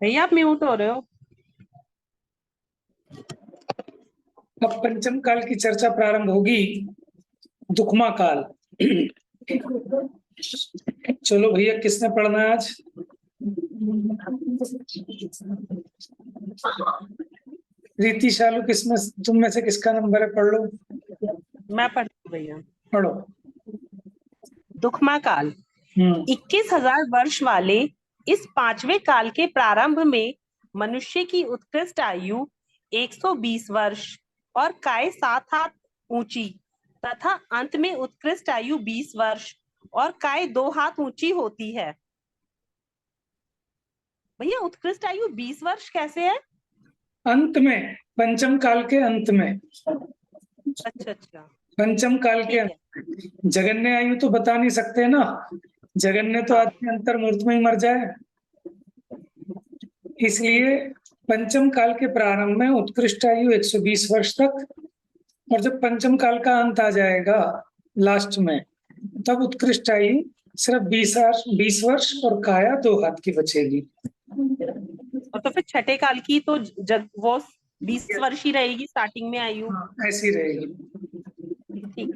भैया आप म्यूट हो रहे हो। अब पंचम काल की चर्चा प्रारंभ होगी। दुखमा काल। चलो भैया, किसने पढ़ना है आज? रीति शालू, किसमें तुम में से किसका नंबर है? पढ़ लो। मैं पढ़ती हूँ भैया। पढ़ो। दुखमा काल। 21,000 वर्ष वाले इस पांचवें काल के प्रारंभ में मनुष्य की उत्कृष्ट आयु 120 वर्ष और काय 7 हाथ ऊंची तथा अंत में उत्कृष्ट आयु 20 वर्ष और काय 2 हाथ ऊंची होती है। भैया उत्कृष्ट आयु 20 वर्ष कैसे है? अंत में, पंचम काल के अंत में। अच्छा अच्छा, पंचम काल के जगन्य आयु तो बता नहीं सकते ना। जगन्य तो आदमी अंतर मूर्त में ही मर जाए। इसलिए पंचम काल के प्रारंभ में उत्कृष्ट आयु 120 वर्ष तक, और जब पंचम काल का अंत आ जाएगा लास्ट में, तब उत्कृष्ट आयु सिर्फ 20 वर्ष और काया 2 हाथ की बचेगी। और तो फिर छठे काल की तो वो 20 वर्ष ही रहेगी स्टार्टिंग में आयु। ऐसी रहेगी। ठीक।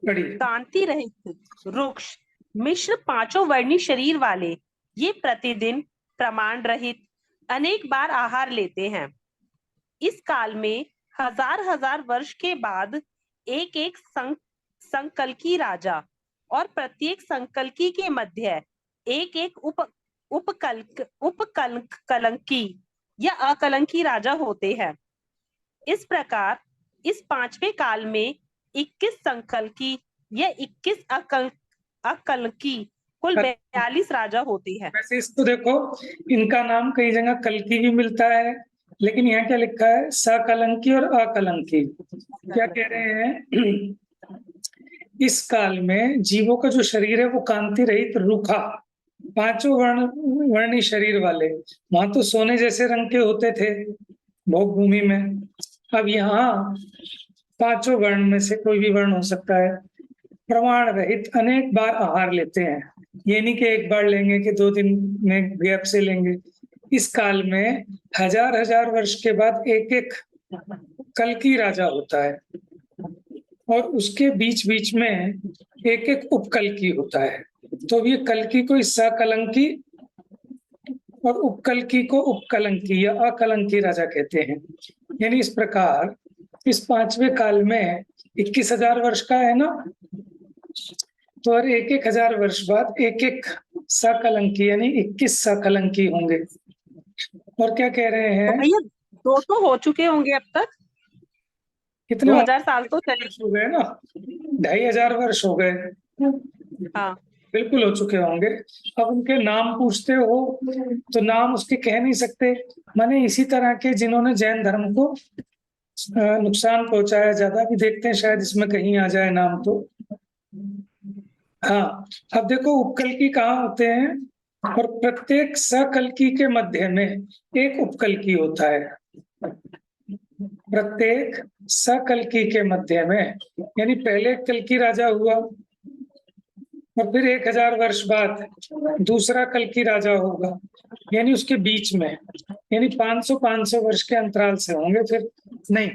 बढ़िया। कांति रहित रुक्ष मिश्र 5 वर्णी शरीर वाले ये प्रतिदिन प्रमाण रहित अनेक बार आहार लेते हैं। इस काल में हजार वर्ष के बाद एक एक संकल्की राजा और प्रत्येक संकल्की के मध्य एक एक उपकलंकी या अकलंकी राजा होते हैं। इस प्रकार इस पांचवें काल में 21 संकल्की या 21 अकलंकी कुल 42 राजा होते हैं। वैसे इसको देखो, इनका नाम कई जगह कल्की भी मिलता है, लेकिन यहाँ क्या लिखा है? सकलंकी और अकलंकी। क्या कह रहे हैं? इस काल में जीवों का जो शरीर है वो कांति रहित रूखा, 5 वर्णी शरीर वाले। वहां तो सोने जैसे रंग के होते थे भोग भूमि में। अब यहाँ 5 वर्ण में से कोई भी वर्ण हो सकता है। प्रमाण रहित अनेक बार आहार लेते हैं। ये नहीं कि एक बार लेंगे कि 2 दिन में गैप से लेंगे। इस काल में हजार वर्ष के बाद एक एक कल्की राजा होता है, और उसके बीच बीच में एक एक उपकल्की होता है। तो ये कल्की को सकलंकी और उपकल्की को उपकलंकी या अकलंकी राजा कहते हैं। यानी इस प्रकार इस पांचवें काल में 21,000 वर्ष का है ना, तो और 1,000 वर्ष बाद एक एक सकलंकी यानी 21 सकलंकी होंगे। और क्या कह रहे हैं? तो भैया 2 तो हो चुके होंगे अब तक। कितने 2000 साल तो चले हो गए ना, 2,500 वर्ष हो गए। हाँ बिल्कुल हो चुके होंगे। अब उनके नाम पूछते हो तो नाम उसके कह नहीं सकते। माने इसी तरह के जिन्होंने जैन धर्म को नुकसान पहुंचाया, ज्यादा भी देखते हैं, शायद इसमें कहीं आ जाए नाम तो। हाँ, अब देखो उपकल्की कहाँ होते हैं, और प्रत्येक सकल्की के मध्य में एक उपकल्की होता है। प्रत्येक सकल्की के मध्य में, यानी पहले कल्की राजा हुआ और फिर 1,000 वर्ष बाद दूसरा कल्की राजा होगा, यानी उसके बीच में, यानी 500 वर्ष के अंतराल से होंगे। फिर नहीं,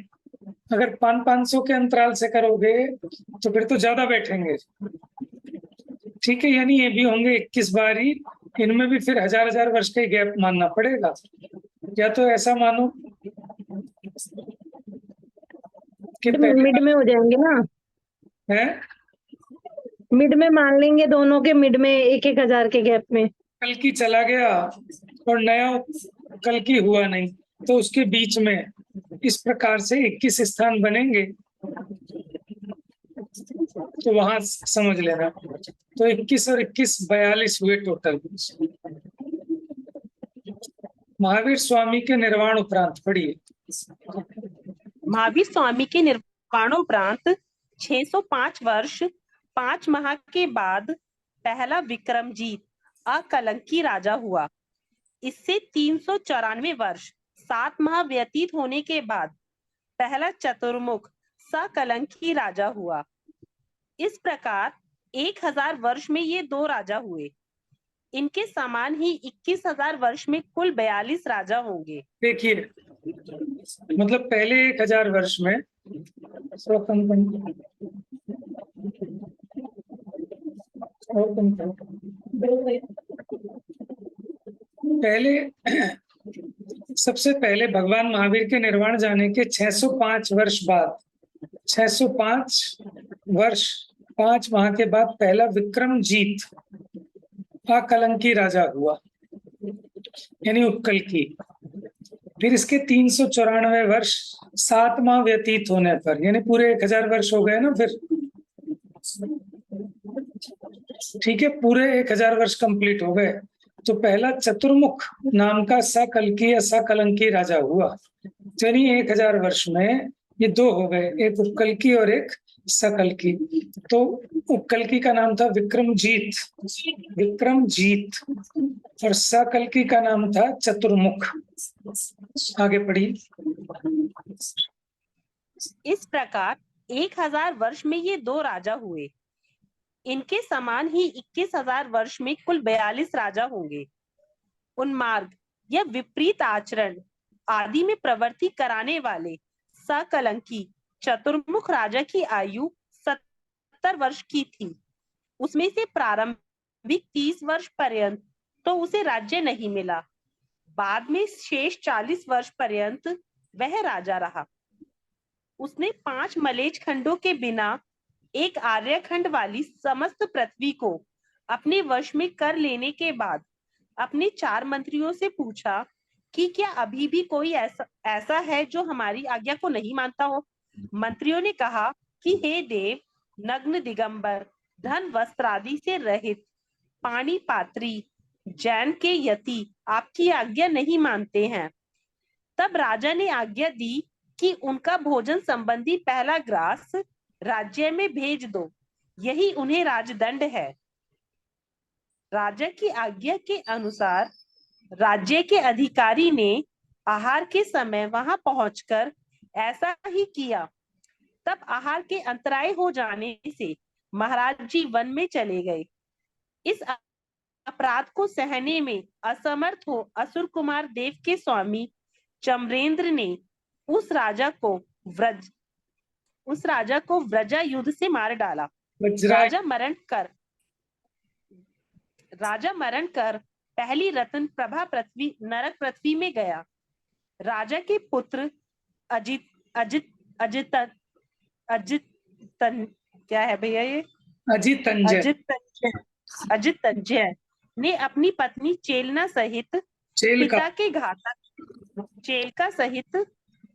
अगर 500 के अंतराल से करोगे तो फिर तो ज्यादा बैठेंगे। ठीक है, यानी ये भी होंगे 21 बार ही। इनमें भी फिर हजार वर्ष का गैप मानना पड़ेगा, या तो ऐसा मानो कि मिड में हो जाएंगे ना, है मिड में मान लेंगे दोनों के, मिड में 1,000 के गैप में। कल की चला गया और नया कल की हुआ नहीं, तो उसके बीच में इस प्रकार से 21 स्थान बनेंगे। तो वहां समझ लेना, तो 21 और 21 42 हुए टोटल। महावीर स्वामी के निर्वाण उपरांत पढ़िए। महावीर स्वामी के निर्वाणोपरांत 605 वर्ष 5 माह के बाद पहला विक्रमजीत अकलंकी राजा हुआ। इससे 394 वर्ष 7 माह व्यतीत होने के बाद पहला चतुर्मुख सकलंकी राजा हुआ। इस प्रकार 1000 वर्ष में ये 2 राजा हुए। इनके समान ही 21,000 वर्ष में कुल 42 राजा होंगे। देखिए, मतलब पहले 1000 वर्ष में पहले सबसे पहले भगवान महावीर के निर्वाण जाने के 605 वर्ष बाद, 605 वर्ष 5 माह के बाद पहला विक्रमजीत अकलंकी राजा हुआ, यानी उपकल्की। फिर इसके 394 वर्ष 7 माह व्यतीत होने पर, यानी पूरे 1000 वर्ष हो गए ना फिर, ठीक है, पूरे 1000 वर्ष कंप्लीट हो गए, तो पहला चतुर्मुख नाम का सकलकी या सकलंकी राजा हुआ। यानी 1000 वर्ष में ये 2 हो गए, एक उपकल्की और एक सकलकी। तो उपकल्की का नाम था विक्रमजीत, विक्रमजीत, और सकलकी का नाम था चतुर्मुख। आगे पढ़िए। इस प्रकार 1000 वर्ष में ये 2 राजा हुए। इनके समान ही 21,000 वर्ष में कुल 42 राजा होंगे। उन्मार्ग या विपरीत आचरण आदि में प्रवृत्ति कराने वाले सकलंकी चतुर्मुख राजा की आयु 70 वर्ष की थी। उसमें से प्रारंभिक 30 वर्ष पर्यंत तो उसे राज्य नहीं मिला। बाद में शेष 40 वर्ष पर्यंत वह राजा रहा। उसने 5 मलेच्छ खंडों के बिना एक आर्यखंड वाली समस्त पृथ्वी को अपने वश में कर लेने के बाद अपने 4 मंत्रियों से पूछा कि क्या अभी भी कोई ऐसा है जो हमारी आज्ञा को नहीं मानता हो। मंत्रियों ने कहा कि हे देव, नग्न दिगंबर, धन वस्त्र आदि से रहित पानी पात्री जैन के यति आपकी आज्ञा नहीं मानते हैं। तब राजा ने आज्ञा दी कि उनका भोजन संबंधी पहला ग्रास राज्य में भेज दो, यही उन्हें राजदंड है। राजा की आज्ञा के अनुसार राज्य के अधिकारी ने आहार के समय वहां पहुंचकर ऐसा ही किया। तब आहार के अंतराय हो जाने से महाराज जी वन में चले गए। इस अपराध को सहने में असमर्थ हो असुर कुमार देव के स्वामी चमरेंद्र ने उस राजा को व्रजा युद्ध से मार डाला। राजा मरण कर पहली रत्न प्रभा पृथ्वी नरक पृथ्वी में गया। राजा के पुत्र क्या है भैया ये? अजितंजय ने अपनी पत्नी चेलका सहित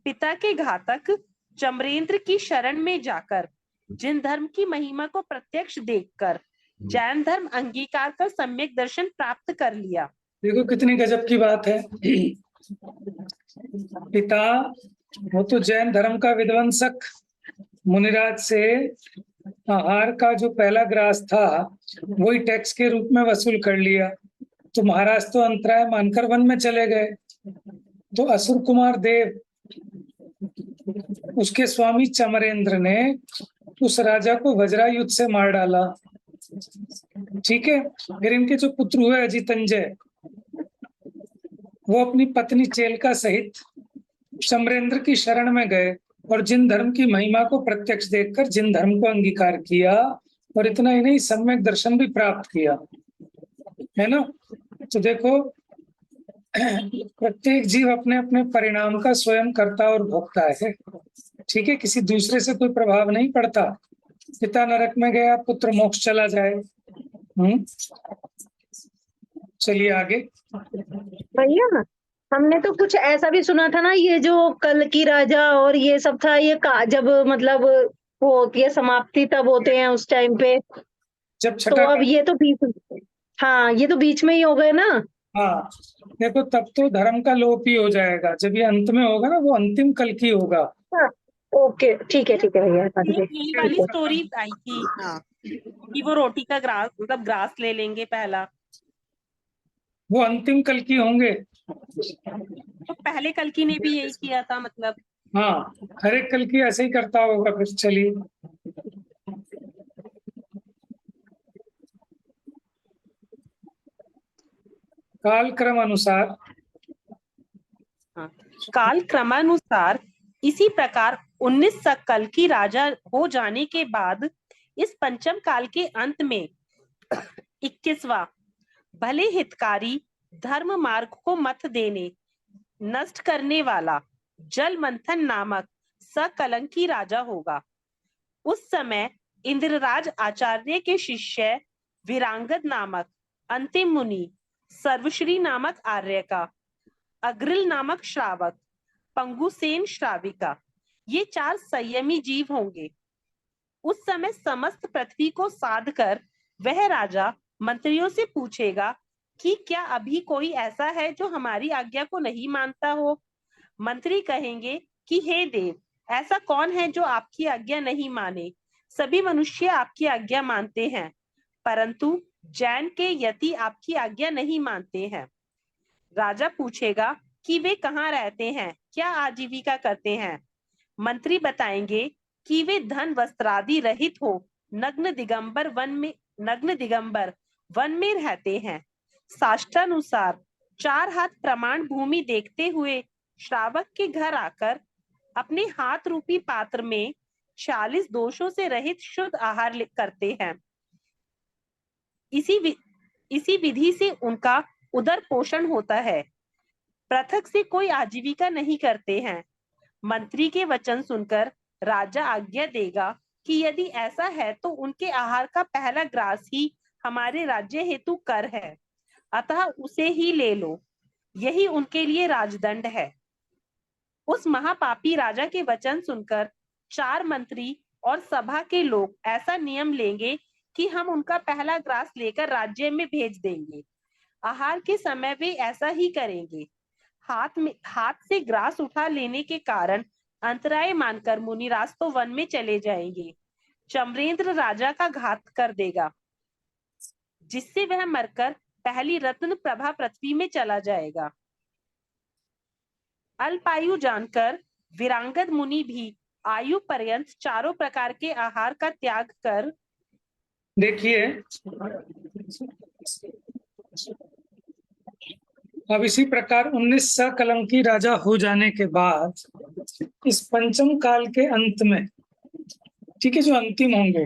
पिता के घातक चमरेंद्र की शरण में जाकर जिन धर्म की महिमा को प्रत्यक्ष देखकर जैन धर्म अंगीकार कर सम्यक दर्शन प्राप्त कर लिया। देखो कितनी गजब की बात है। पिता वो तो जैन धर्म का विध्वंसक मुनिराज से आहार का जो पहला ग्रास था वही टैक्स के रूप में वसूल कर लिया, तो महाराज तो अंतराय मानकर वन में चले गए। तो असुर कुमार देव उसके स्वामी चमरेंद्र ने उस राजा को वज्रायुध से मार डाला, ठीक है। फिर इनके जो पुत्र हुए अजितंजय, वो अपनी पत्नी चेलका सहित चमरेंद्र की शरण में गए और जिन धर्म की महिमा को प्रत्यक्ष देखकर जिन धर्म को अंगीकार किया, और इतना ही नहीं सम्यक दर्शन भी प्राप्त किया, है ना। तो देखो प्रत्येक जीव अपने अपने परिणाम का स्वयं करता और भोगता है, ठीक है, किसी दूसरे से कोई प्रभाव नहीं पड़ता। पिता नरक में गया, पुत्र मोक्ष चला जाए। चलिए आगे। भैया हमने तो कुछ ऐसा भी सुना था ना, ये जो कल्की राजा और ये सब था, ये जब मतलब वो होती है समाप्ति तब होते हैं उस टाइम पे, जब तो अब ये तो ये तो बीच में ही हो गए ना। हाँ, देखो तब तो धर्म का लोप ही हो जाएगा, जब ये अंत में होगा ना, वो अंतिम कल्की होगा। ओके ठीक है भैया। यही वाली स्टोरी आई थी कि वो रोटी का ग्रास मतलब ग्रास ले लेंगे पहला, वो अंतिम कल्की होंगे। तो पहले कल्की ने भी यही किया था मतलब। हाँ, हर एक कल की ऐसे ही करता होगा फिर। चलिए, काल क्रम अनुसार हाँ, काल क्रमानुसार इसी प्रकार 19 सकल की राजा हो जाने के बाद इस पंचम काल के अंत में 21वां भले हितकारी धर्म मार्ग को मत देने नष्ट करने वाला जल मंथन नामक सकलंकी राजा होगा। उस समय इंद्रराज आचार्य के शिष्य वीरांगद नामक अंतिम मुनि, सर्वश्री नामक आर्य का, अग्रिल नामक श्रावक, पंगुसेन श्राविका, ये 4 संयमी जीव होंगे। उस समय समस्त पृथ्वी को साध कर वह राजा मंत्रियों से पूछेगा कि क्या अभी कोई ऐसा है जो हमारी आज्ञा को नहीं मानता हो। मंत्री कहेंगे कि हे देव, ऐसा कौन है जो आपकी आज्ञा नहीं माने। सभी मनुष्य आपकी आज्ञा मानते हैं, परंतु जैन के यति आपकी आज्ञा नहीं मानते हैं। राजा पूछेगा कि वे कहाँ रहते हैं, क्या आजीविका करते हैं। मंत्री बताएंगे कि वे धन वस्त्रादि रहित हो नग्न दिगंबर वन में रहते हैं। शास्त्रानुसार 4 हाथ प्रमाण भूमि देखते हुए श्रावक के घर आकर अपने हाथ रूपी पात्र में 40 दोषों से रहित शुद्ध आहार करते हैं। इसी विधि से उनका उदर पोषण होता है, पृथक से कोई आजीविका नहीं करते हैं। मंत्री के वचन सुनकर राजा आज्ञा देगा कि यदि ऐसा है तो उनके आहार का पहला ग्रास ही हमारे राज्य हेतु कर है, अतः उसे ही ले लो, यही उनके लिए राजदंड है। उस महापापी राजा के वचन सुनकर 4 मंत्री और सभा के लोग ऐसा नियम लेंगे कि हम उनका पहला ग्रास लेकर राज्य में भेज देंगे। आहार के समय वे ऐसा ही करेंगे। हाथ से ग्रास उठा लेने के कारण अंतराय मानकर मुनिराज तो वन में चले जाएंगे। चमरेंद्र राजा का घात कर देगा, जिससे वह मरकर पहली रत्न प्रभा पृथ्वी में चला जाएगा। अल्पायु जानकर वीरांगद मुनि भी आयु पर्यंत चारों प्रकार के आहार का त्याग कर, देखिए अब इसी प्रकार 19 सकलंकी राजा हो जाने के बाद इस पंचम काल के अंत में, ठीक है, जो अंतिम होंगे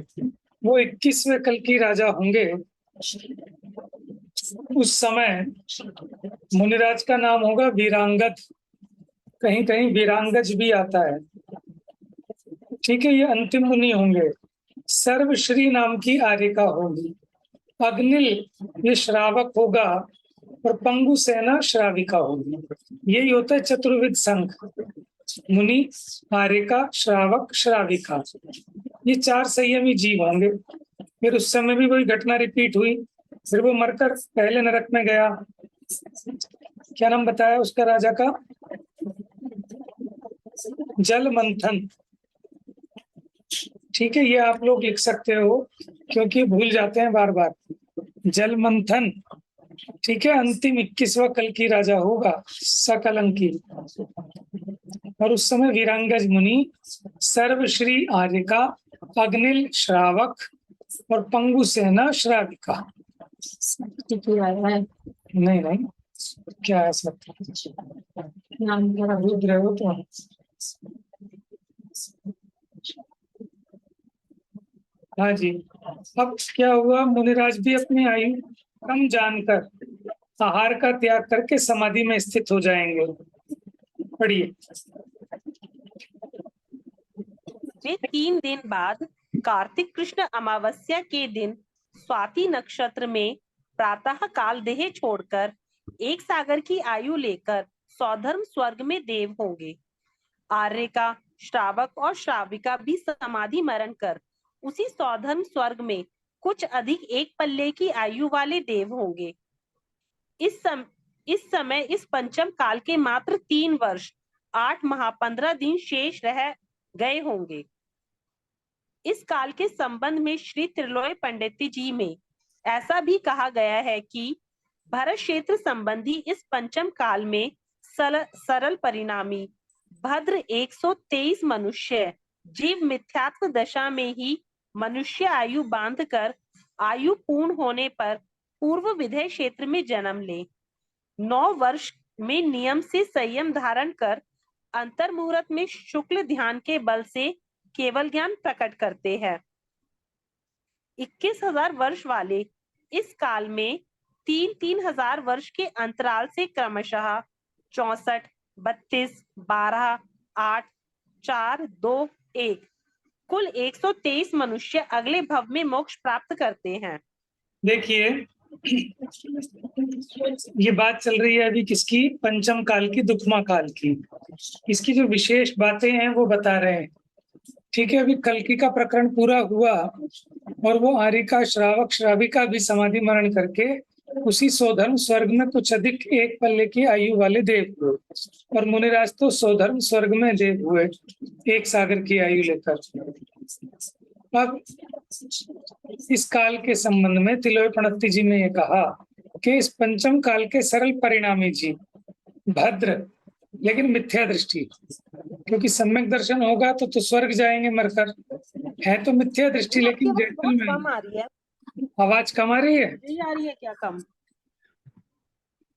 वो 21वें कल की राजा होंगे। उस समय मुनिराज का नाम होगा वीरांगद, कहीं कहीं वीरांगज भी आता है, ठीक है। ये अंतिम मुनि होंगे। सर्वश्री नाम की आर्यिका होगी। अग्निल ये श्रावक होगा और पंगु सेना श्राविका होगी। यही होता है चतुर्विध संघ, मुनि, आर्यिका, श्रावक, श्राविका, ये 4 संयमी जीव होंगे। फिर उस समय भी वही घटना रिपीट हुई, फिर वो मरकर पहले नरक में गया। क्या नाम बताया उसका राजा का? जल मंथन, ठीक है, ये आप लोग लिख सकते हो क्योंकि भूल जाते हैं बार बार। जल मंथन, ठीक है, अंतिम 21वां कल की राजा होगा सकलंकी। और उस समय वीरांगज मुनि, सर्वश्री आर्यिका, अग्निल श्रावक और पंगु सेना श्राविका। नहीं नहीं, क्या है सब रुद्र हो तो। हाँ जी। अब क्या हुआ, मुनिराज भी अपनी आयु कम जानकर आहार का त्याग करके समाधि में स्थित हो जाएंगे। पढ़िए। वे 3 दिन बाद कार्तिक कृष्ण अमावस्या के दिन स्वाति नक्षत्र में प्रातः काल देह छोड़कर 1 सागर की आयु लेकर सौधर्म स्वर्ग में देव होंगे। आर्यिका, श्रावक और श्राविका भी समाधि मरण कर उसी सौधर्म स्वर्ग में कुछ अधिक 1 पल्ले की आयु वाले देव होंगे। इस समय इस पंचम काल के मात्र 3 वर्ष 8 माह 15 दिन शेष रह गए होंगे। इस काल के संबंध में श्री त्रिलोय पंडित जी में ऐसा भी कहा गया है कि भरत क्षेत्र संबंधी इस पंचम काल में सरल परिणामी भद्र 123 मनुष्य जीव मिथ्यात्व दशा में ही मनुष्य आयु बांधकर आयु पूर्ण होने पर पूर्व विधेय क्षेत्र में जन्म ले, 9 वर्ष में नियम से संयम धारण कर अंतर मुहूर्त में शुक्ल ध्यान के बल से केवल ज्ञान प्रकट करते हैं। 21,000 वर्ष वाले इस काल में 3-3 हजार वर्ष के अंतराल से क्रमशः 64, 32, 12, 8, 4, 2, 1 कुल 123 मनुष्य अगले भव में मोक्ष प्राप्त करते हैं। देखिए, ये बात चल रही है अभी किसकी? पंचम काल की, दुखमा काल की। इसकी जो विशेष बातें हैं वो बता रहे हैं। ठीक है, अभी कल्कि का प्रकरण पूरा हुआ और वो आर्यिका, श्रावक, श्राविका भी समाधि मरण करके उसी सोधर्म स्वर्ग में कुछ अधिक एक पल्ले की आयु वाले देव हुए, और मुनिराज तो सोधर्म स्वर्ग में देव हुए एक सागर की आयु लेकर। अब इस काल के संबंध में तिलोपणत्ति जी ने ये कहा कि इस पंचम काल के सरल परिणामी जी भद्र, लेकिन मिथ्या दृष्टि, क्योंकि सम्यक दर्शन होगा तो स्वर्ग जाएंगे मरकर, है तो मिथ्या दृष्टि लेकिन जैतल में। कम आ रही है, आवाज कम आ रही है? नहीं आ रही है क्या? कम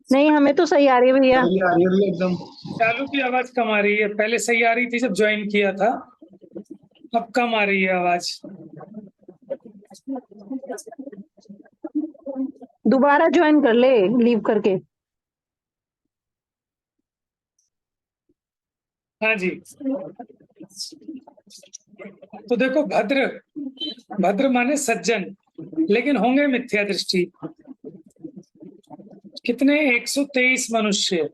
नहीं, हमें तो सही आ रही है भैया। एकदम चालू की आवाज कम आ रही है, पहले सही आ रही थी जब ज्वाइन किया था, अब कम आ रही है आवाज। दोबारा ज्वाइन कर ले लीव करके। हाँ जी, तो देखो, भद्र, भद्र माने सज्जन, लेकिन होंगे मिथ्या दृष्टि। कितने? 123 मनुष्य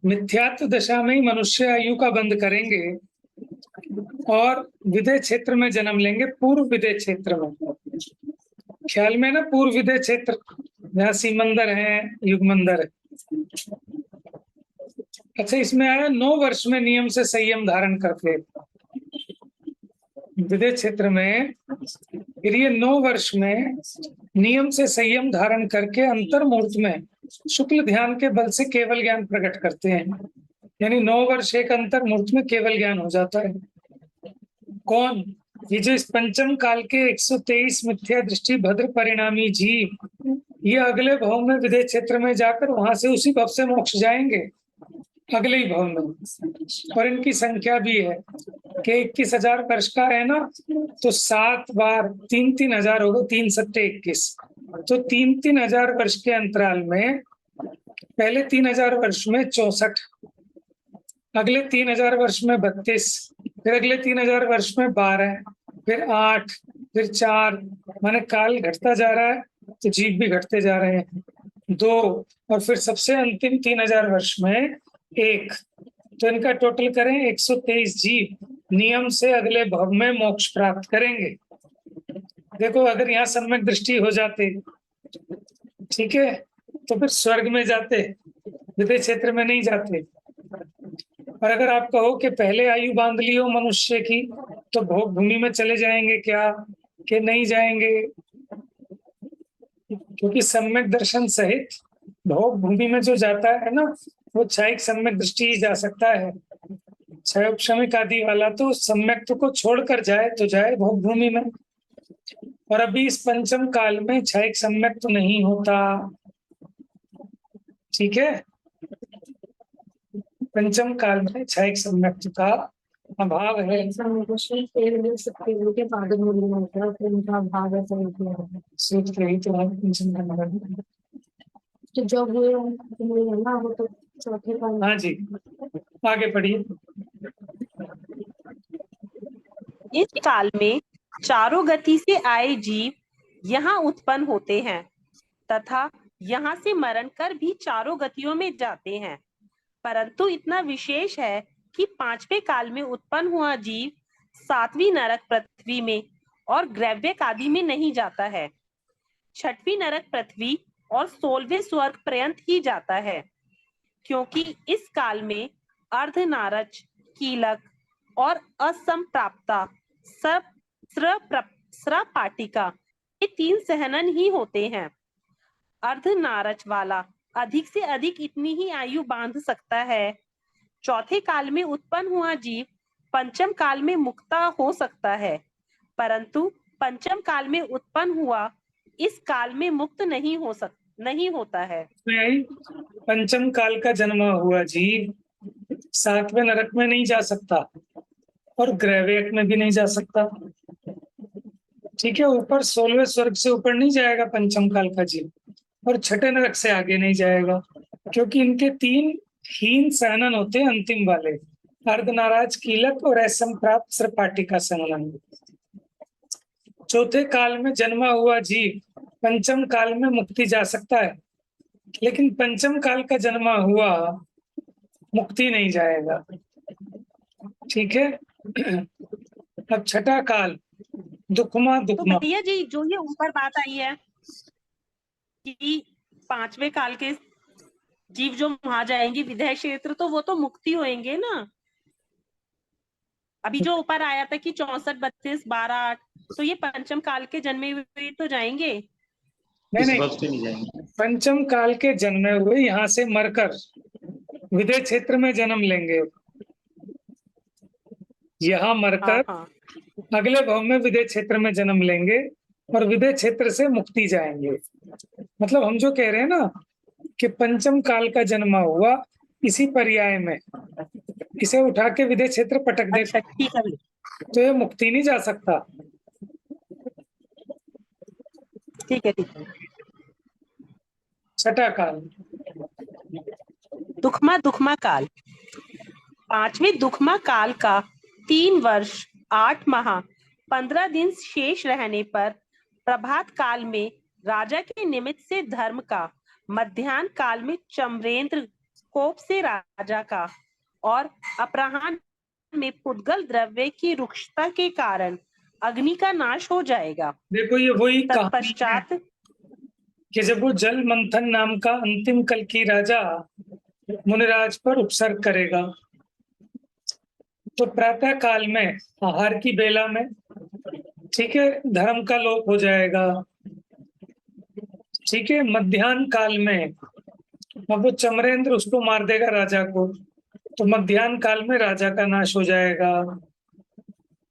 मिथ्यात्व दशा में ही मनुष्य आयु का बंद करेंगे और विदेह क्षेत्र में जन्म लेंगे, पूर्व विदेह क्षेत्र में। ख्याल में ना, पूर्व विदेह क्षेत्र जहाँ सीमंदर है, युगमंदर है। अच्छा, इसमें आया 9 वर्ष में नियम से संयम धारण करके विदेह क्षेत्र में, फिर ये 9 वर्ष में नियम से संयम धारण करके अंतर मुहूर्त में शुक्ल ध्यान के बल से केवल ज्ञान प्रकट करते हैं। यानी 9 वर्ष एक अंतर मुहूर्त में केवल ज्ञान हो जाता है। कौन? ये जो इस पंचम काल के 123 मिथ्या दृष्टि भद्र परिणामी जीव, ये अगले भव में विदेह क्षेत्र में जाकर वहां से उसी भव से मोक्ष जाएंगे, अगले ही भव में। और इनकी संख्या भी है कि 21,000 वर्ष का है ना, तो 7 बार 3-3 हजार होगा, 3 सत्ते 21, तो 3-3 हजार वर्ष के अंतराल में पहले 3,000 वर्ष में 64, अगले 3,000 वर्ष में 32, फिर अगले 3,000 वर्ष में 12, फिर 8, फिर 4, माने काल घटता जा रहा है तो जीव भी घटते जा रहे हैं, 2, और फिर सबसे अंतिम 3,000 वर्ष में 1। तो इनका टोटल करें 123 जीव नियम से अगले भव में मोक्ष प्राप्त करेंगे। देखो, अगर यहाँ सम्यक दृष्टि हो जाते, ठीक है, तो फिर स्वर्ग में जाते, विदेह क्षेत्र में नहीं जाते। और अगर आप कहो कि पहले आयु बांध ली हो मनुष्य की, तो भोग भूमि में चले जाएंगे क्या, कि नहीं जाएंगे? क्योंकि सम्यक दर्शन सहित भोग भूमि में जो जाता है ना, वो क्षयिक सम्यक दृष्टि ही जा सकता है। क्षयोपशमिक आदि वाला तो सम्यक को छोड़कर जाए तो जाए भोग भूमि में। और अभी इस पंचम काल में क्षयिक सम्यक तो नहीं होता, ठीक है। पंचम काल में क्षयिक सम्यक का अभाव है। सूत्र ही तो है पंचम काल। जो है ना, वो तो चौथे काल। हाँ जी, आगे पढ़िए। इस काल में चारों गति से आए जीव यहाँ उत्पन्न होते हैं तथा यहाँ से मरण कर भी चारों गतियों में जाते हैं, परंतु इतना विशेष है कि 5वें काल में उत्पन्न हुआ जीव 7वीं नरक पृथ्वी में और ग्रैव्यक आदि में नहीं जाता है, 6वीं नरक पृथ्वी और 16वें स्वर्ग पर्यंत ही जाता है, क्योंकि इस काल में अर्धनारच, कीलक और असंप्राप्ता स्रपाटिका ये 3 सहनन ही होते हैं। अर्धनारच वाला अधिक से अधिक इतनी ही आयु बांध सकता है चौथे काल में उत्पन्न हुआ जीव पंचम काल में मुक्ता हो सकता है, परंतु पंचम काल में उत्पन्न हुआ इस काल में मुक्त नहीं होता है। पंचम काल का जन्म हुआ जीव सातवें नरक में नहीं जा सकता और ग्रहवेक में भी नहीं जा सकता। ठीक है, ऊपर 16वें स्वर्ग से ऊपर नहीं जाएगा पंचम काल का जीव, और छठे नरक से आगे नहीं जाएगा, क्योंकि इनके 3 हीन सहनन होते हैं अंतिम वाले, अर्धनाराज कीलक और ऐसम प्राप्त सृपाटी का सहनन। चौथे काल में जन्मा हुआ जीव पंचम काल में मुक्ति जा सकता है, लेकिन पंचम काल का जन्मा हुआ मुक्ति नहीं जाएगा। ठीक है, अब छठा काल दुखमा तो दुखमा। भैया जी जो ये ऊपर बात आई है कि 5वें काल के जीव जो वहां जाएंगे विदेह क्षेत्र, तो वो तो मुक्ति होंगे ना। अभी जो ऊपर आया था कि 64, 32, 12, 8, तो ये पंचम काल के जन्मे हुए तो जाएंगे? नहीं, पंचम काल के जन्मे हुए यहाँ से मरकर विदेह क्षेत्र में जन्म लेंगे, यहाँ मरकर अगले भव में विदेह क्षेत्र में जन्म लेंगे और विदेह क्षेत्र से मुक्ति जाएंगे। मतलब हम जो कह रहे हैं ना कि पंचम काल का जन्म हुआ, इसी पर्याय में इसे उठा के विदेह क्षेत्र पटक दे, अच्छा, ठीक है, तो ये मुक्ति नहीं जा सकता। ठीक है, ठीक है। छठा काल दुखमा काल। 5वें दुखमा काल का 3 वर्ष 8 माह 15 दिन शेष रहने पर प्रभात काल में राजा के निमित्त से धर्म का, मध्याह्न काल में चमरेंद्र कोप से राजा का और अपराह्न में पुद्गल द्रव्य की रुक्षता के कारण अग्नि का नाश हो जाएगा। देखो ये वही तत्पश्चात कि जब वो जल मंथन नाम का अंतिम कल की राजा मुनिराज पर उपसर्ग करेगा, तो प्रातः काल में आहार की बेला में, ठीक है, धर्म का लोप हो जाएगा। ठीक है, मध्याह्न काल में अब वो चमरेंद्र उसको मार देगा राजा को, तो मध्याह्न काल में राजा का नाश हो जाएगा।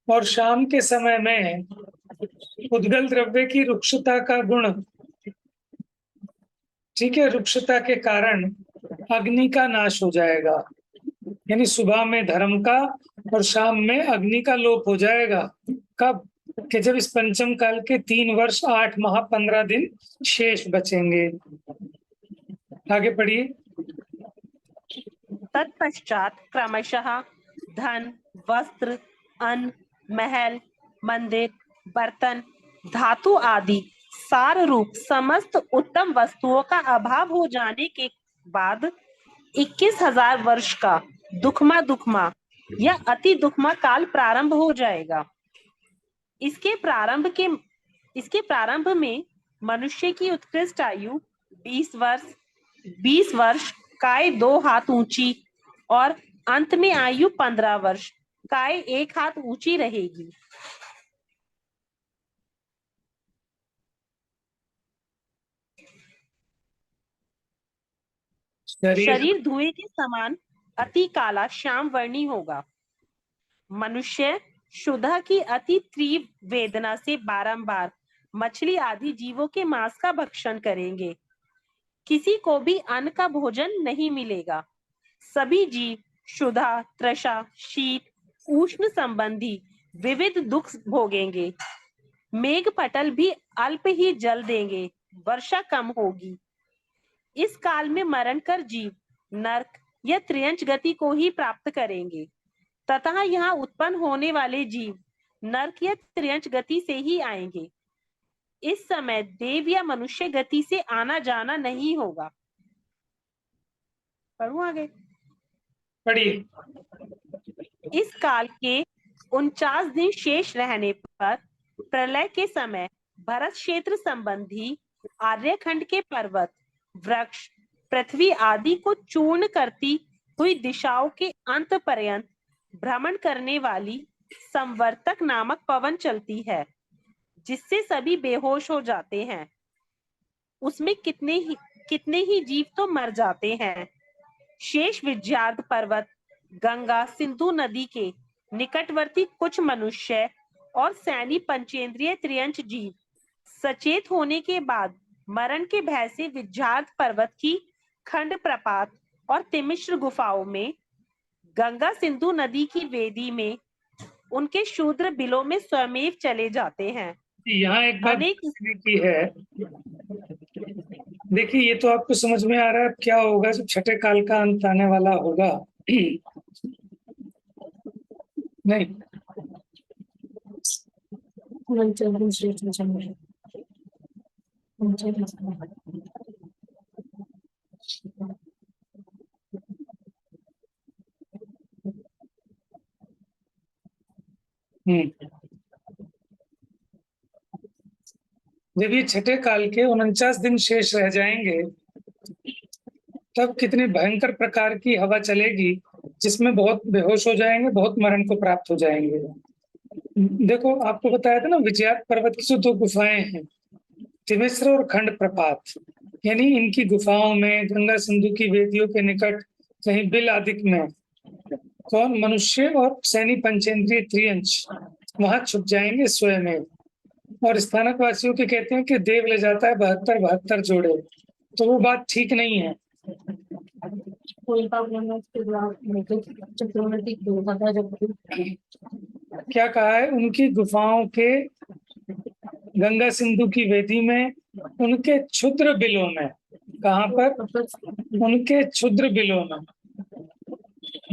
और शाम के समय में उद्गल द्रव्य की रुक्षता का गुण, ठीक है, रुक्षता के कारण अग्नि का नाश हो जाएगा। यानी सुबह में धर्म का और शाम में अग्नि का लोप हो जाएगा। कब? कि जब इस पंचम काल के 3 वर्ष 8 माह 15 दिन शेष बचेंगे। आगे पढ़िए। तत्पश्चात क्रमशः धन, वस्त्र, अन्न, महल, मंदिर, बर्तन, धातु आदि सार रूप समस्त उत्तम वस्तुओं का अभाव हो जाने के बाद 21,000 वर्ष का दुखमा या अति दुखमा काल प्रारंभ हो जाएगा। इसके प्रारंभ में मनुष्य की उत्कृष्ट आयु 20 वर्ष काय 2 हाथ ऊंची और अंत में आयु 15 वर्ष काय 1 हाथ ऊंची रहेगी। शरीर धुएं के समान अति काला श्याम वर्णी होगा। मनुष्य क्षुधा की अति तीव्र वेदना से बारंबार मछली आदि जीवों के मांस का भक्षण करेंगे। किसी को भी अन्न का भोजन नहीं मिलेगा। सभी जीव क्षुधा, तृषा, शीत, उष्ण संबंधी विविध दुख भोगेंगे। मेघ पटल भी अल्प ही जल देंगे, वर्षा कम होगी। इस काल में मरण कर जीव नरक या त्रियंच गति को ही प्राप्त करेंगे तथा यहाँ उत्पन्न होने वाले जीव नरक या त्रियंच गति से ही आएंगे। इस समय देव या मनुष्य गति से आना जाना नहीं होगा। पढ़ूं आगे? पढ़िए। इस काल के 49 दिन शेष रहने पर प्रलय के समय भरत क्षेत्र संबंधी आर्यखंड के पर्वत, वृक्ष, पृथ्वी आदि को चूर्ण करती हुई दिशाओं के अंत पर्यंत भ्रमण करने वाली संवर्तक नामक पवन चलती है, जिससे सभी बेहोश हो जाते हैं। उसमें कितने ही जीव तो मर जाते हैं। शेष विज्यार्थ पर्वत गंगा सिंधु नदी के निकटवर्ती कुछ मनुष्य और सैनी पंचेंद्रिय त्रियंच जीव सचेत होने के बाद मरण के भय से विद्यार्थ पर्वत की खंड प्रपात और तिमिश्र गुफाओं में, गंगा सिंधु नदी की वेदी में उनके शूद्र बिलों में स्वयमेव चले जाते हैं। यहाँ एक बात अनेक समझने की है, देखिए ये तो आपको समझ में आ रहा है क्या होगा जब छठे काल का अंत आने वाला होगा। नहीं, जब ये छठे काल के 49 दिन शेष रह जाएंगे तब कितनी भयंकर प्रकार की हवा चलेगी जिसमें बहुत बेहोश हो जाएंगे, बहुत मरण को प्राप्त हो जाएंगे। देखो आपको बताया था ना, विजयात पर्वत की जो 2 गुफाएं हैं, तिमिश्र और खंड प्रपात, यानी इनकी गुफाओं में गंगा सिंधु की वेदियों के निकट कहीं बिल आदिक में कौन मनुष्य और सैनी पंचेंद्रिय त्रियंच वहां छुप जाएंगे स्वयं। और स्थानक वासियों के कहते हैं कि देव ले जाता है 72 जोड़े, तो वो बात ठीक नहीं है। क्या कहा है, उनकी गुफाओं के गंगा सिंधु की वेदी में उनके क्षुद्र बिलों में, कहाँ पर, उनके क्षुद्र बिलों में,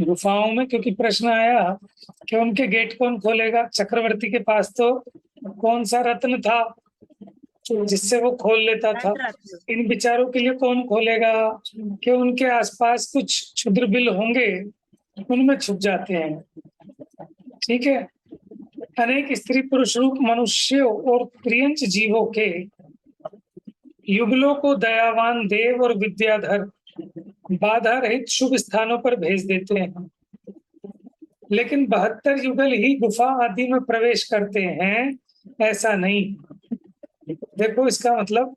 गुफाओं में, क्योंकि प्रश्न आया कि उनके गेट कौन खोलेगा। चक्रवर्ती के पास तो कौन सा रत्न था जिससे वो खोल लेता था, इन विचारों के लिए कौन खोलेगा कि उनके आसपास कुछ क्षुद्र बिल होंगे, उनमें छुप जाते हैं। ठीक है, अनेक स्त्री पुरुष रूप मनुष्यों और त्रियंच जीवों के युगलों को दयावान देव और विद्याधर बाधा रहित शुभ स्थानों पर भेज देते हैं, लेकिन 72 युगल ही गुफा आदि में प्रवेश करते हैं, ऐसा नहीं। देखो इसका मतलब,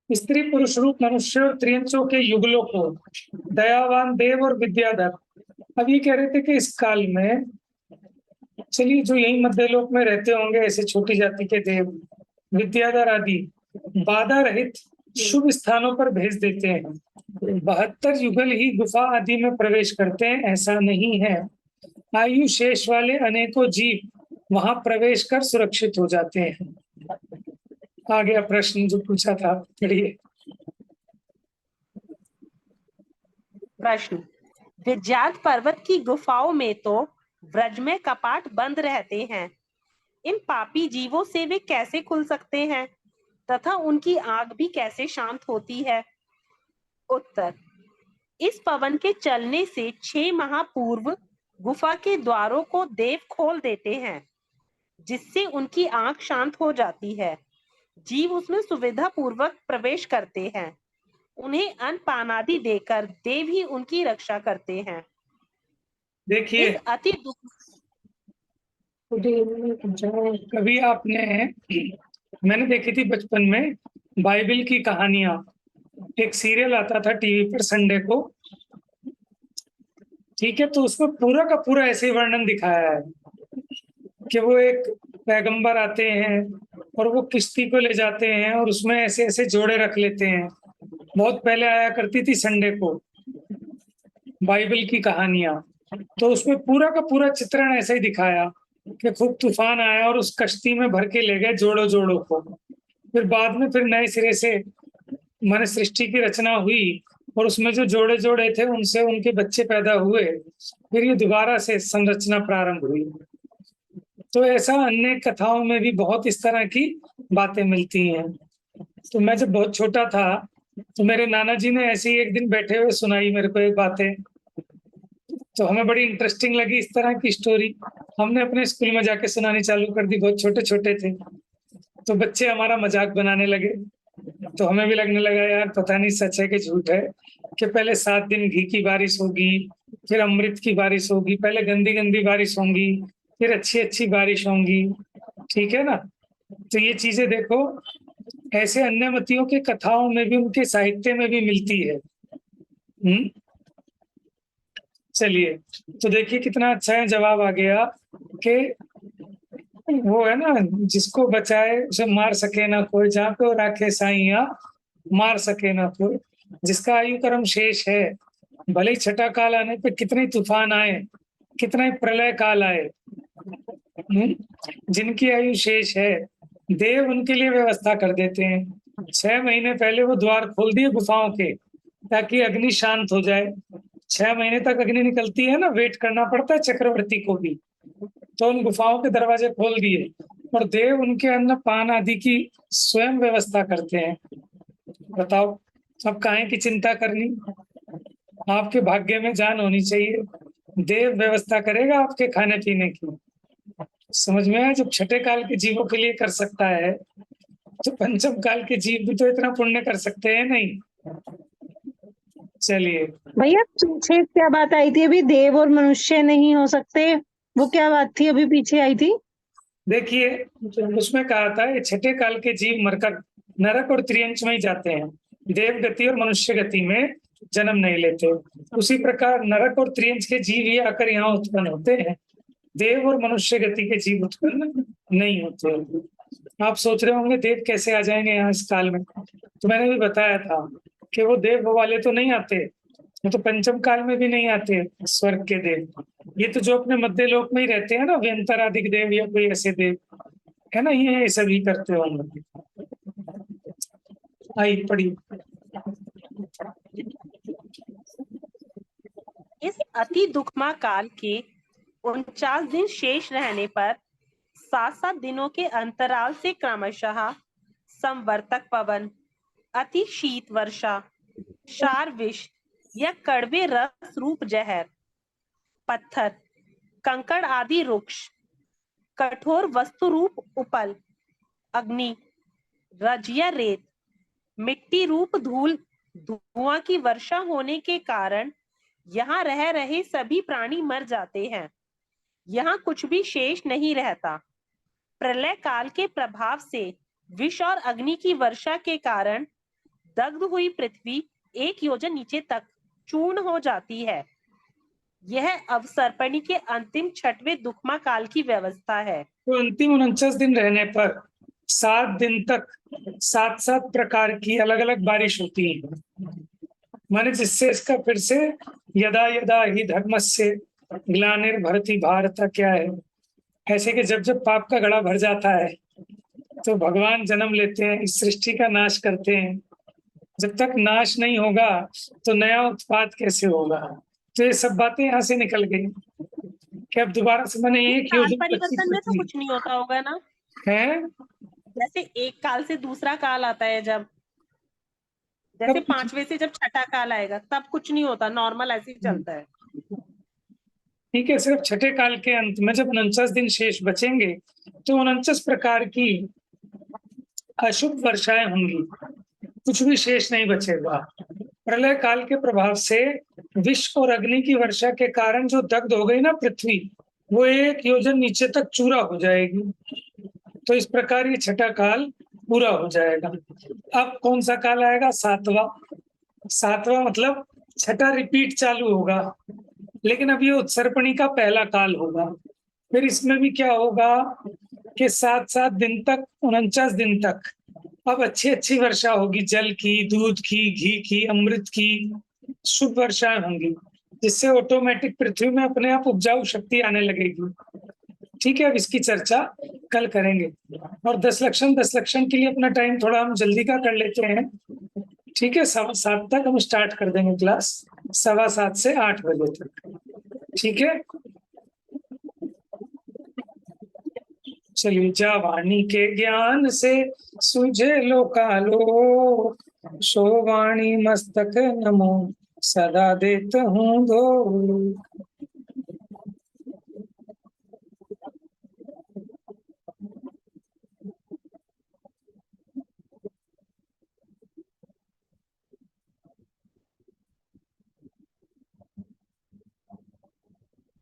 स्त्री पुरुष रूप मनुष्य और त्रियंचों के युगलों को दयावान देव और विद्याधर। अब ये कह रहे थे कि इस काल में, चलिए जो यही मध्यलोक में रहते होंगे ऐसे छोटी जाति के देव विद्याधर आदि बाधा रहित शुभ स्थानों पर भेज देते हैं, 72 युगल ही गुफा आदि में प्रवेश करते हैं, ऐसा नहीं है। आयु शेष वाले अनेकों जीव वहां प्रवेश कर सुरक्षित हो जाते हैं। आ गया प्रश्न जो पूछा था, पढ़िए। प्रश्न, विद्यात पर्वत की गुफाओं में तो व्रज में कपाट बंद रहते हैं, इन पापी जीवों से वे कैसे खुल सकते हैं तथा उनकी आग भी कैसे शांत होती है? उत्तर, इस पवन के चलने से 6 माह पूर्व गुफा के द्वारों को देव खोल देते हैं, जिससे उनकी आंख शांत हो जाती है। जीव उसमें सुविधा पूर्वक प्रवेश करते हैं, उन्हें अन्न पान आदि देकर देव ही उनकी रक्षा करते हैं। देखिए, अति दुख, कभी आपने, मैंने देखी थी बचपन में बाइबल की कहानियां, एक सीरियल आता था टीवी पर संडे को, ठीक है, तो उसमें पूरा का पूरा ऐसे ही वर्णन दिखाया है कि वो एक पैगंबर आते हैं और वो किश्ती को ले जाते हैं और उसमें ऐसे ऐसे जोड़े रख लेते हैं। बहुत पहले आया करती थी संडे को बाइबल की कहानियां, तो उसमें पूरा का पूरा चित्रण ऐसे ही दिखाया कि खूब तूफान आया और उस कश्ती में भर के ले गए जोड़ों जोड़ों को। फिर बाद में फिर नए सिरे से माने सृष्टि की रचना हुई और उसमें जो जोड़े जोड़े थे उनसे उनके बच्चे पैदा हुए, फिर ये दोबारा से संरचना प्रारंभ हुई। तो ऐसा अन्य कथाओं में भी बहुत इस तरह की बातें मिलती हैं। तो मैं जब बहुत छोटा था तो मेरे नाना जी ने ऐसे ही एक दिन बैठे हुए सुनाई मेरे को एक बातें, तो हमें बड़ी इंटरेस्टिंग लगी इस तरह की स्टोरी। हमने अपने स्कूल में जाके सुनानी चालू कर दी, बहुत छोटे छोटे थे, तो बच्चे हमारा मजाक बनाने लगे। तो हमें भी लगने लगा यार पता नहीं सच है कि झूठ है, कि पहले 7 दिन घी की बारिश होगी, फिर अमृत की बारिश होगी, पहले गंदी गंदी बारिश होंगी, फिर अच्छी अच्छी बारिश होंगी, ठीक है ना। तो ये चीजें देखो ऐसे अन्य मतियों के कथाओं में भी, उनके साहित्य में भी मिलती है। चलिए, तो देखिए कितना अच्छा है, जवाब आ गया कि वो है ना, जिसको बचाए उसे मार सके ना कोई, जहाँ पे वो राखे साइया मार सके ना कोई। जिसका आयु कर्म शेष है, भले ही छठा काल आने पे कितने तूफान आए, कितना ही प्रलय काल आए, जिनकी आयु शेष है, देव उनके लिए व्यवस्था कर देते हैं। 6 महीने पहले वो द्वार खोल दिए गुफाओं के, ताकि अग्नि शांत हो जाए। 6 महीने तक अग्नि निकलती है ना, वेट करना पड़ता है चक्रवर्ती को भी, तो उन गुफाओं के दरवाजे खोल दिए और देव उनके अन्न पान आदि की स्वयं व्यवस्था करते हैं। बताओ, अब काहे की चिंता करनी, आपके भाग्य में जान होनी चाहिए, देव व्यवस्था करेगा आपके खाने पीने की। समझ में आया, जब छठे काल के जीवों के लिए कर सकता है, तो पंचम काल के जीव भी तो इतना पुण्य कर सकते हैं नहीं। चलिए भैया पीछे क्या बात आई थी अभी, देव और मनुष्य नहीं हो सकते, वो क्या बात थी अभी पीछे आई थी? देखिए, उसमें कहा था ये छठे काल के जीव मरकर नरक और त्रियंच में ही जाते हैं, देव गति और मनुष्य गति में जन्म नहीं लेते। उसी प्रकार नरक और त्रियंच के जीव ही आकर यहाँ उत्पन्न होते हैं, देव और मनुष्य गति के जीव उत्पन्न नहीं होते। आप सोच रहे होंगे देव कैसे आ जाएंगे यहाँ इस काल में, तो मैंने भी बताया था कि वो देव वाले तो नहीं आते, वो तो पंचम काल में भी नहीं आते स्वर्ग के देव। ये तो जो अपने मध्य लोक में ही रहते हैं ना, व्यंतराधिक देव या कोई ऐसे देव है ना, ये सभी करते होंगे। आई पढ़ी। इस अति दुखमा काल के 49 दिन शेष रहने पर 7-7 दिनों के अंतराल से क्रमशः संवर्तक पवन, अति शीत वर्षा, क्षार विष या कड़वे रस रूप जहर, पत्थर, कंकड़ आदि रुक्ष, कठोर वस्तु रूप उपल, अग्नि, रजिया रेत, मिट्टी रूप धूल, धुआं की वर्षा होने के कारण यहाँ रह रहे सभी प्राणी मर जाते हैं। यहाँ कुछ भी शेष नहीं रहता। प्रलय काल के प्रभाव से विष और अग्नि की वर्षा के कारण दग्ध हुई पृथ्वी 1 योजन नीचे तक चूर्ण हो जाती है। यह अवसर्पणी के अंतिम 6वें दुखमा काल की व्यवस्था है। तो अंतिम 49 दिन रहने पर 7 दिन तक 7-7 प्रकार की अलग अलग बारिश होती है, माने जिससे इसका फिर से यदा यदा ही धर्मस्य ग्लानिर्भरति भारत क्या है, ऐसे कि जब जब पाप का घड़ा भर जाता है तो भगवान जन्म लेते हैं, इस सृष्टि का नाश करते हैं। जब तक नाश नहीं होगा तो नया उत्पाद कैसे होगा। तो ये सब बातें यहाँ से निकल गई कि अब दोबारा से मैंने एक काल परिवर्तन में तो कुछ नहीं होता होगा ना, है, जैसे एक काल से दूसरा काल आता है, जब जैसे 5वें से जब छठा काल आएगा तब कुछ नहीं होता, नॉर्मल ऐसे ही चलता है। ठीक है, सिर्फ छठे काल के अंत में जब 49 दिन शेष बचेंगे तो 49 प्रकार की अशुभ वर्षाएं होंगी, कुछ भी शेष नहीं बचेगा। प्रलय काल के प्रभाव से विष और अग्नि की वर्षा के कारण जो दग्ध हो गई ना पृथ्वी, वो 1 योजन नीचे तक चूरा हो जाएगी। तो इस प्रकार ये छठा काल पूरा हो जाएगा। अब कौन सा काल आएगा? 7वां। 7वां मतलब छठा रिपीट चालू होगा, लेकिन अब ये उत्सर्पणी का पहला काल होगा। फिर इसमें भी क्या होगा कि 7-7 दिन तक, 49 दिन तक अब अच्छी वर्षा होगी, जल की, दूध की, घी की, अमृत की शुभ वर्षाएं होंगी, जिससे ऑटोमेटिक पृथ्वी में अपने आप उपजाऊ शक्ति आने लगेगी। ठीक है, अब इसकी चर्चा कल करेंगे। और 10 लक्षण के लिए अपना टाइम थोड़ा हम जल्दी का कर लेते हैं। ठीक है, 7:15 तक हम स्टार्ट कर देंगे क्लास, 7:15 से 8 बजे तक। ठीक है, चलिए। जा वाणी के ज्ञान से सुझे लोकालो, सो वाणी मस्तक नमो सदा देत हूँ दो।